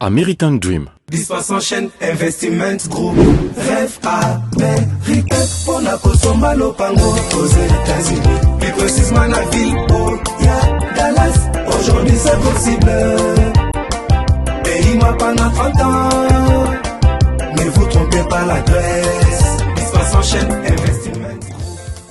American Dream. Dispensation Chaîne Investment Group. Rêve américain pour la Kosomba Lopango aux États-Unis. Plus précisément la ville où il y a Dallas. Aujourd'hui c'est possible. Pays m'a pendant 30 ans. Ne vous trompez pas l'adresse. Dispensation Chaîne Investment Group.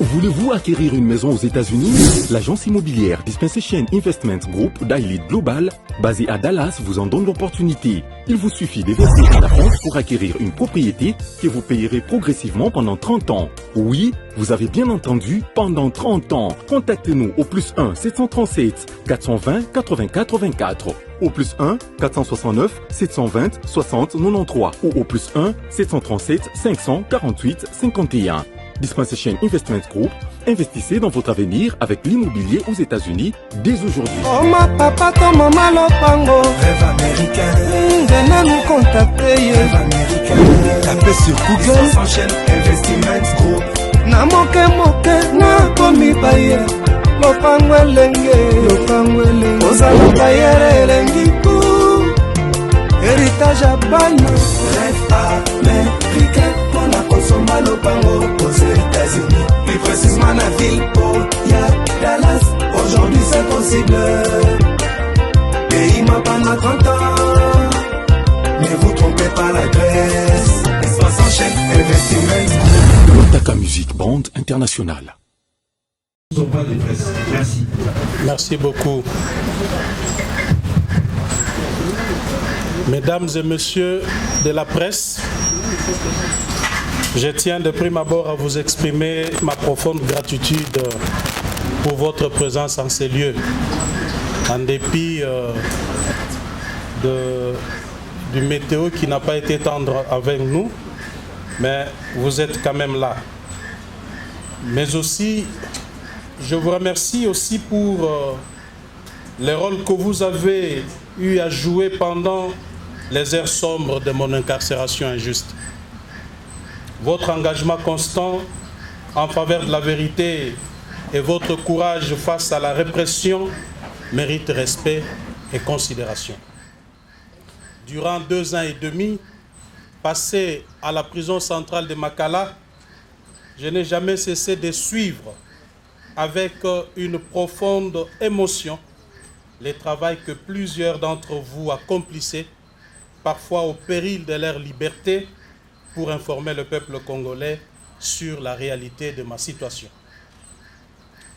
Voulez-vous acquérir une maison aux États-Unis? L'agence immobilière Dispensation Investment Group d'Elite Global, basée à Dallas, vous en donne l'opportunité. Il vous suffit d'investir en avance pour acquérir une propriété que vous payerez progressivement pendant 30 ans. Oui, vous avez bien entendu, pendant 30 ans. Contactez-nous au +1 737 420 84 24, au +1 469 720 60 93 ou au +1 737 548 51. Dispensation Investment Group, investissez dans votre avenir avec l'immobilier aux États-Unis dès aujourd'hui. Oh ma papa, ton maman Lopango. Rêve américain. Venez nous contacter. Rêve américain. Tapez sur Google. Dispensation Chaîne Investment Group. Na moke na komi baye. Lopango elenge. Ozala bayere elengi ku. Héritage abana. Rêve américain pour la Kosomba Lopango aux États-Unis. Plus précisément la ville où il y a Dallas. Aujourd'hui c'est possible. Pays m'a pendant 30 ans. Ne vous trompez pas l'adresse. Dispensation Chaîne Investment. Taka Music Band International. Merci. Merci beaucoup. Mesdames et messieurs de la presse, je tiens de prime abord à vous exprimer ma profonde gratitude pour votre présence en ces lieux. En dépit du météo qui n'a pas été tendre avec nous, mais vous êtes quand même là. Mais aussi, je vous remercie aussi pour le rôle que vous avez eu à jouer pendant les heures sombres de mon incarcération injuste. Votre engagement constant en faveur de la vérité et votre courage face à la répression méritent respect et considération. Durant 2 ans et demi, passés à la prison centrale de Makala, je n'ai jamais cessé de suivre avec une profonde émotion le travail que plusieurs d'entre vous accomplissaient, parfois au péril de leur liberté, pour informer le peuple congolais sur la réalité de ma situation.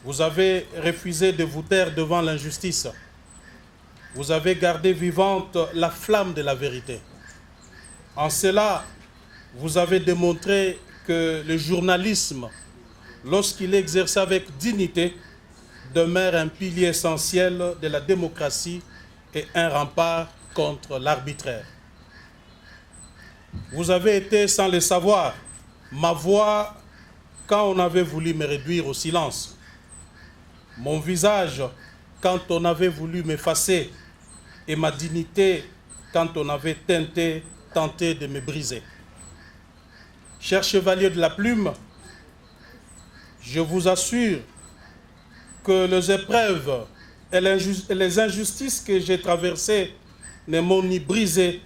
Vous avez refusé de vous taire devant l'injustice. Vous avez gardé vivante la flamme de la vérité. En cela, vous avez démontré que le journalisme, lorsqu'il est exercé avec dignité, demeure un pilier essentiel de la démocratie et un rempart contre l'arbitraire. Vous avez été, sans le savoir, ma voix quand on avait voulu me réduire au silence, mon visage quand on avait voulu m'effacer et ma dignité quand on avait tenté de me briser. Chers chevaliers de la plume, je vous assure que les épreuves et les injustices que j'ai traversées ne m'ont ni brisé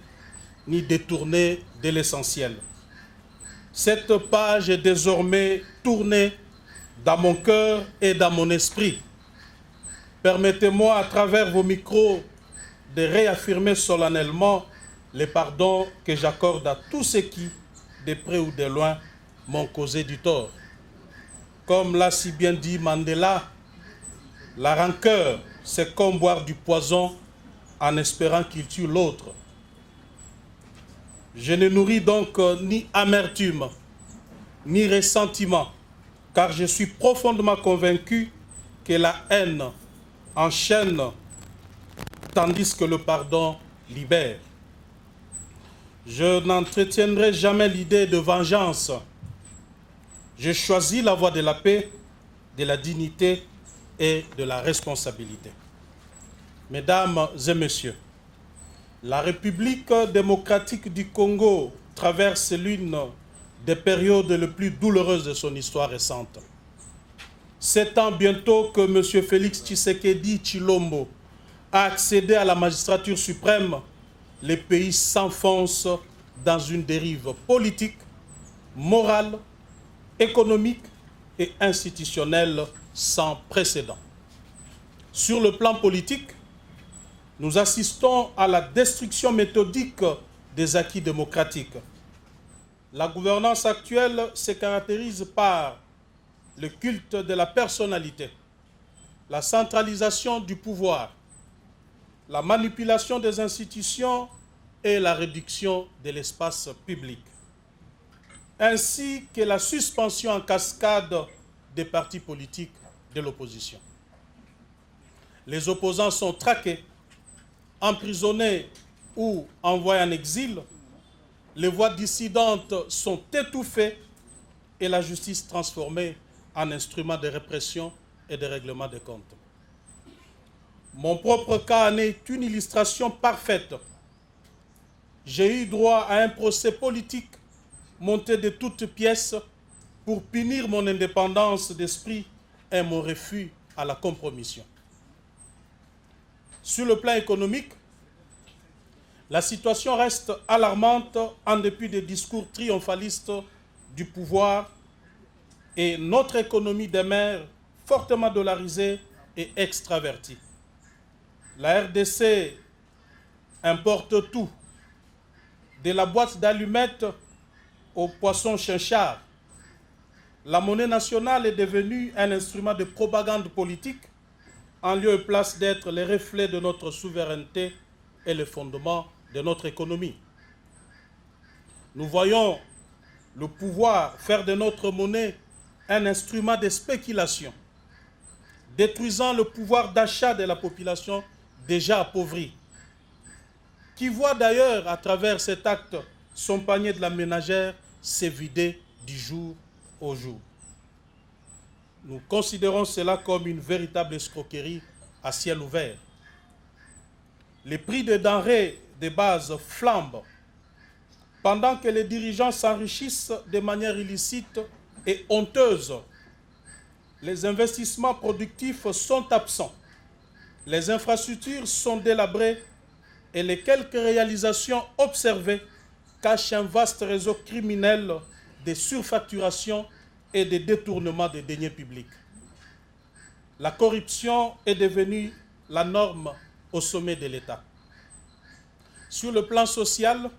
ni détourné de l'essentiel. Cette page est désormais tournée dans mon cœur et dans mon esprit. Permettez-moi, à travers vos micros, de réaffirmer solennellement le pardon que j'accorde à tous ceux qui, de près ou de loin, m'ont causé du tort. Comme l'a si bien dit Mandela, la rancœur, c'est comme boire du poison en espérant qu'il tue l'autre. Je ne nourris donc ni amertume, ni ressentiment, car je suis profondément convaincu que la haine enchaîne, tandis que le pardon libère. Je n'entretiendrai jamais l'idée de vengeance. Je choisis la voie de la paix, de la dignité et de la responsabilité. Mesdames et messieurs, la République démocratique du Congo traverse l'une des périodes les plus douloureuses de son histoire récente. 7 ans bientôt que M. Félix Tshisekedi Tshilombo a accédé à la magistrature suprême, le pays s'enfonce dans une dérive politique, morale, économique et institutionnelle sans précédent. Sur le plan politique, nous assistons à la destruction méthodique des acquis démocratiques. La gouvernance actuelle se caractérise par le culte de la personnalité, la centralisation du pouvoir, la manipulation des institutions et la réduction de l'espace public, ainsi que la suspension en cascade des partis politiques de l'opposition. Les opposants sont traqués, emprisonnés ou envoyés en exil, les voix dissidentes sont étouffées et la justice transformée en instrument de répression et de règlement des comptes. Mon propre cas en est une illustration parfaite. J'ai eu droit à un procès politique monté de toutes pièces pour punir mon indépendance d'esprit et mon refus à la compromission. Sur le plan économique, la situation reste alarmante en dépit des discours triomphalistes du pouvoir et notre économie demeure fortement dollarisée et extravertie. La RDC importe tout, de la boîte d'allumettes au poisson chinchard. La monnaie nationale est devenue un instrument de propagande politique en lieu et place d'être le reflet de notre souveraineté et le fondement de notre économie. Nous voyons le pouvoir faire de notre monnaie un instrument de spéculation, détruisant le pouvoir d'achat de la population déjà appauvrie, qui voit d'ailleurs à travers cet acte son panier de la ménagère se vider du jour au jour. Nous considérons cela comme une véritable escroquerie à ciel ouvert. Les prix des denrées de base flambent, pendant que les dirigeants s'enrichissent de manière illicite et honteuse. Les investissements productifs sont absents, les infrastructures sont délabrées et les quelques réalisations observées cachent un vaste réseau criminel de surfacturation et de détournement des deniers publics. La corruption est devenue la norme au sommet de l'État. Sur le plan social,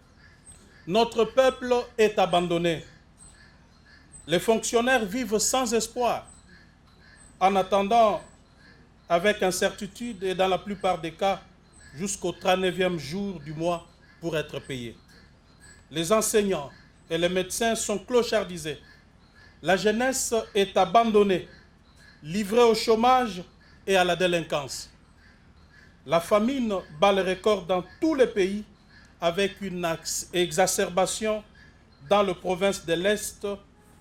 notre peuple est abandonné. Les fonctionnaires vivent sans espoir, en attendant avec incertitude et dans la plupart des cas jusqu'au 39e jour du mois pour être payés. Les enseignants et les médecins sont clochardisés. La jeunesse est abandonnée, livrée au chômage et à la délinquance. La famine bat le record dans tous les pays avec une exacerbation dans les provinces de l'Est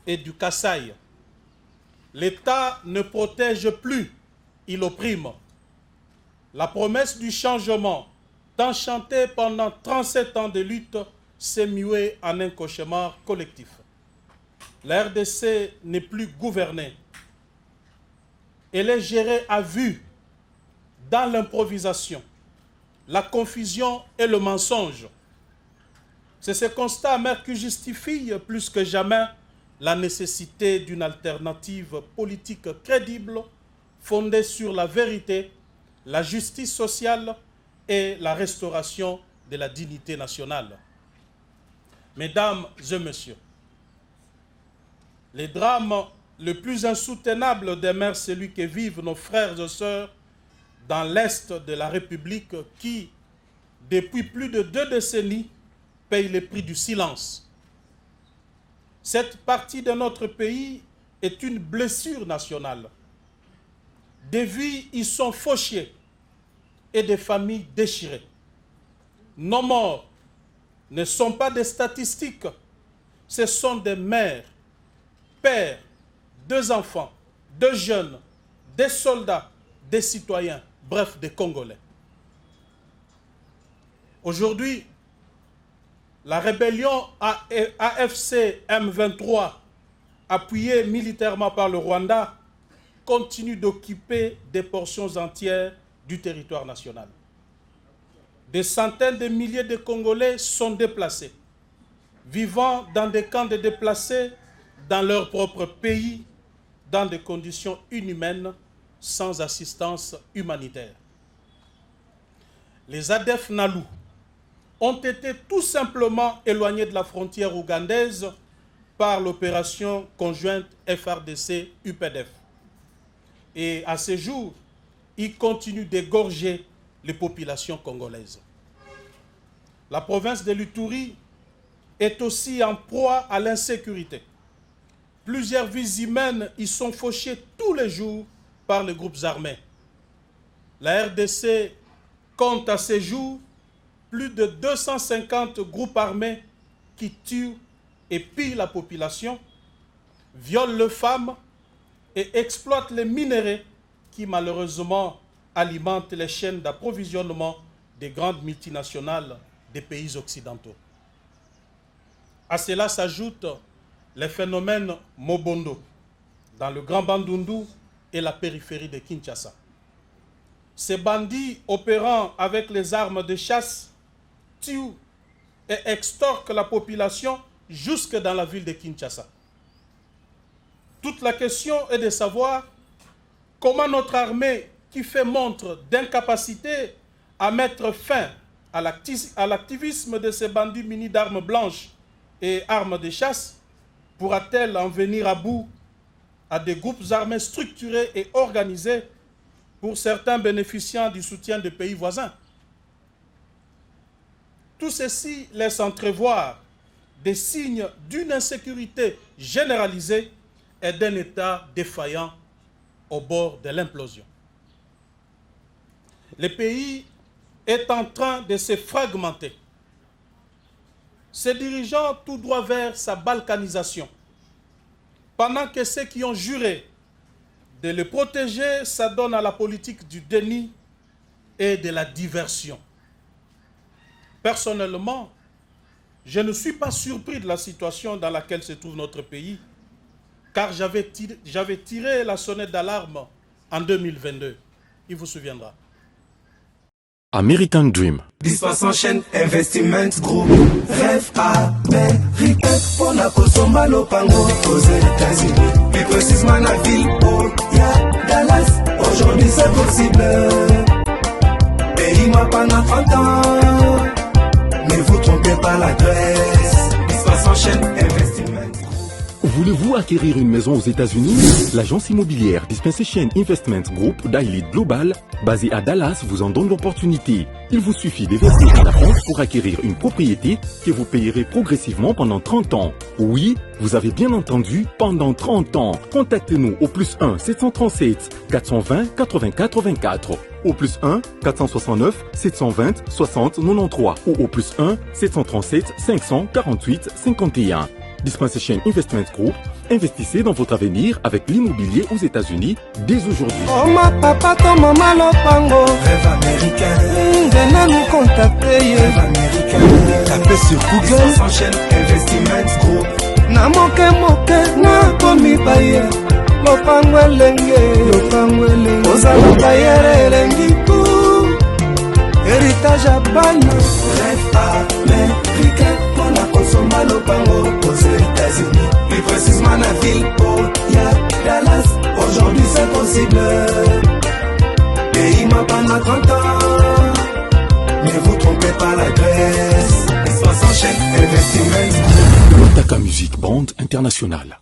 et du Kasaï. L'État ne protège plus, il opprime. La promesse du changement, tant chantée pendant 37 ans de lutte, s'est muée en un cauchemar collectif. La RDC n'est plus gouvernée. Elle est gérée à vue, dans l'improvisation, la confusion et le mensonge. C'est ce constat amer qui justifie plus que jamais la nécessité d'une alternative politique crédible, fondée sur la vérité, la justice sociale et la restauration de la dignité nationale. Mesdames et messieurs, le drame le plus insoutenable demeure celui que vivent nos frères et sœurs dans l'Est de la République qui, depuis plus de 2 décennies, payent le prix du silence. Cette partie de notre pays est une blessure nationale. Des vies y sont fauchées et des familles déchirées. Nos morts ne sont pas des statistiques, ce sont des mères, pères, 2 enfants, 2 jeunes, des soldats, des citoyens, bref, des Congolais. Aujourd'hui, la rébellion AFC M23, appuyée militairement par le Rwanda, continue d'occuper des portions entières du territoire national. des centaines de milliers de Congolais sont déplacés, vivant dans des camps de déplacés dans leur propre pays, dans des conditions inhumaines, sans assistance humanitaire. Les ADF Nalu ont été tout simplement éloignés de la frontière ougandaise par l'opération conjointe FARDC-UPDF. Et à ce jour, ils continuent d'égorger les populations congolaises. La province de l'Ituri est aussi en proie à l'insécurité. Plusieurs vies humaines y sont fauchées tous les jours par les groupes armés. La RDC compte à ce jour plus de 250 groupes armés qui tuent et pillent la population, violent les femmes et exploitent les minerais qui malheureusement alimentent les chaînes d'approvisionnement des grandes multinationales des pays occidentaux. À cela s'ajoutent les phénomènes Mobondo dans le Grand Bandundu et la périphérie de Kinshasa. Ces bandits opérant avec les armes de chasse tuent et extorquent la population jusque dans la ville de Kinshasa. Toute la question est de savoir comment notre armée, qui fait montre d'incapacité à mettre fin à l'activisme de ces bandits munis d'armes blanches et armes de chasse, pourra-t-elle en venir à bout à des groupes armés structurés et organisés, pour certains bénéficiant du soutien des pays voisins? Tout ceci laisse entrevoir des signes d'une insécurité généralisée et d'un État défaillant au bord de l'implosion. Le pays est en train de se fragmenter, se dirigeant tout droit vers sa balkanisation, pendant que ceux qui ont juré de le protéger s'adonnent à la politique du déni et de la diversion. Personnellement, je ne suis pas surpris de la situation dans laquelle se trouve notre pays, car j'avais tiré la sonnette d'alarme en 2022. Il vous souviendra. American Dream. Dispensant chaîne Investment Group. Rêve américain pour la Kosoma Lopango aux États-Unis. Plus précisément la ville où il y a Dallas. Aujourd'hui c'est possible. Pays-moi pendant 30 ans. Ne vous trompez pas l'adresse. Dispensant chaîne Investment Group. Voulez-vous acquérir une maison aux États-Unis? L'agence immobilière Dispensation Investment Group d'Ailid Global, basée à Dallas, vous en donne l'opportunité. Il vous suffit de verser un apport pour acquérir une propriété que vous payerez progressivement pendant 30 ans. Oui, vous avez bien entendu, pendant 30 ans. Contactez-nous au +1 737 420 84 24, au +1 469 720 60 93 ou au +1 737 548 51. Dispensation Investment Group, investissez dans votre avenir avec l'immobilier aux États-Unis dès aujourd'hui. Oh ma papa, ton maman lopango. Rêve américain. Venez nous contacter. Rêve américain. Tapez sur Google. Dispensant chaîne Investment Group. Na moke na komi baye. Lopango elenge. Ozala bayere elengi pou. Héritage à bana. Rêve américain. On a consommé Lopango aux États-Unis. Plus précisément la ville où il y a Dallas. Aujourd'hui c'est possible. Pays m'a pendant 30 ans. Ne vous trompez pas l'adresse. Dispensant chaîne Investment. Lotaka Music Band International.